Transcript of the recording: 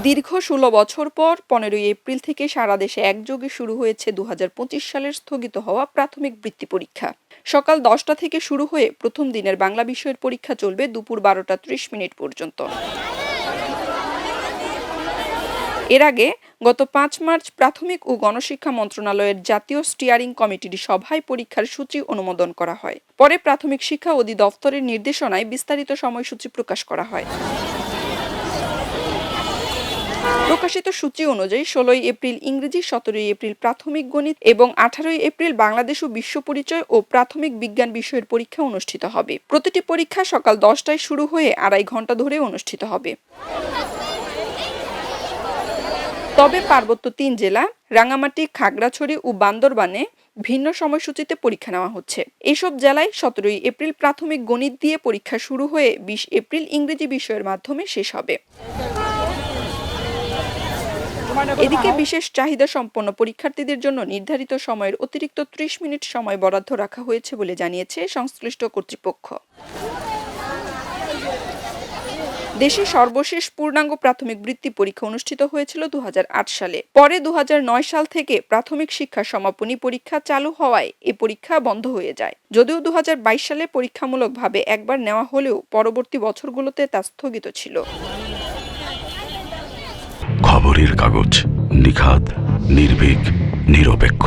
দীর্ঘ ১৬ বছর পর ১৫ই এপ্রিল থেকে সারা দেশে একযোগে শুরু হয়েছে ২০২৫ সালের স্থগিত হওয়া প্রাথমিক বৃত্তি পরীক্ষা। সকাল ১০টা থেকে শুরু হয়ে প্রথম দিনের বাংলা বিষয়ের পরীক্ষা চলবে দুপুর ১২টা ৩০ মিনিট পর্যন্ত। এর আগে গত ৫ মার্চ প্রাথমিক ও গণশিক্ষা মন্ত্রণালয়ের জাতীয় স্টিয়ারিং কমিটির সভায় পরীক্ষার সূচি অনুমোদন করা হয়। পরে প্রাথমিক শিক্ষা অধিদপ্তরের নির্দেশনায় বিস্তারিত সময়সূচি প্রকাশ করা হয়। প্রকাশিত সূচি অনুযায়ী ১৬ই এপ্রিল ইংরেজি, ১৭ই এপ্রিল প্রাথমিক গণিত এবং ১৮ই এপ্রিল বাংলাদেশ ও বিশ্ব পরিচয় ও প্রাথমিক বিজ্ঞান বিষয়ের পরীক্ষা অনুষ্ঠিত হবে। প্রতিটি পরীক্ষা সকাল ১০টায় শুরু হয়ে ২.৫ ঘণ্টা ধরে অনুষ্ঠিত হবে। তবে পার্বত্য ৩ জেলা রাঙ্গামাটি, খাগড়াছড়ি ও বান্দরবানে ভিন্ন সময়সূচিতে পরীক্ষা নেওয়া হচ্ছে। এসব জেলায় ১৭ই এপ্রিল প্রাথমিক গণিত দিয়ে পরীক্ষা শুরু হয়ে ২০ এপ্রিল ইংরেজি বিষয়ের মাধ্যমে শেষ হবে। এদিকে বিশেষ চাহিদা সম্পন্ন পরীক্ষার্থীদের জন্য নির্ধারিত সময়ের অতিরিক্ত ৩০ মিনিট সময় বরাদ্দ রাখা হয়েছে বলে জানিয়েছে সংশ্লিষ্ট কর্তৃপক্ষ। দেশে সর্বশেষ পূর্ণাঙ্গ প্রাথমিক বৃত্তি পরীক্ষা অনুষ্ঠিত হয়েছিল ২০০৮ সালে। পরে ২০০৯ সাল থেকে প্রাথমিক শিক্ষা সমাপনী পরীক্ষা চালু হওয়ায় এ পরীক্ষা বন্ধ হয়ে যায়। যদিও ২০২২ সালে পরীক্ষামূলকভাবে একবার নেওয়া হলেও পরবর্তী বছরগুলোতে তা স্থগিত ছিল। খবরের কাগজ, নিখাত, নির্ভীক, নিরপেক্ষ।